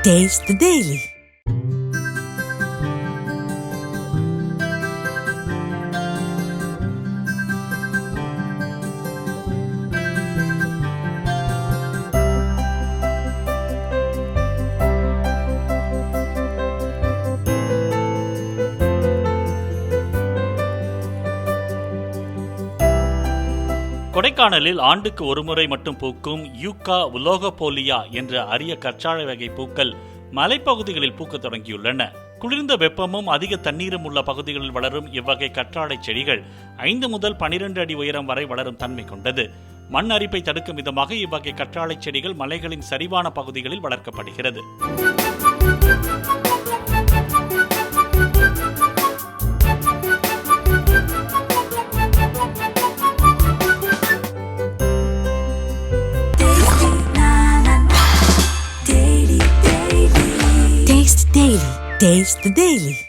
Taste the Daily. கொடைக்கானலில் ஆண்டுக்கு ஒருமுறை மட்டும் பூக்கும் யூகா உலோகபோலியா என்ற அரிய கற்றாழை வகை பூக்கள் மலைப்பகுதிகளில் பூக்கத் தொடங்கியுள்ளன. குளிர்ந்த வெப்பமும் அதிக தண்ணீரும் உள்ள பகுதிகளில் வளரும் இவ்வகை கற்றாழை செடிகள் 5 முதல் 12 அடி உயரம் வரை வளரும் தன்மை கொண்டது. மண் அரிப்பை தடுக்கும் விதமாக இவ்வகை கற்றாழை செடிகள் மலைகளின் சரிவான பகுதிகளில் வளர்க்கப்படுகிறது. Taste the Daily.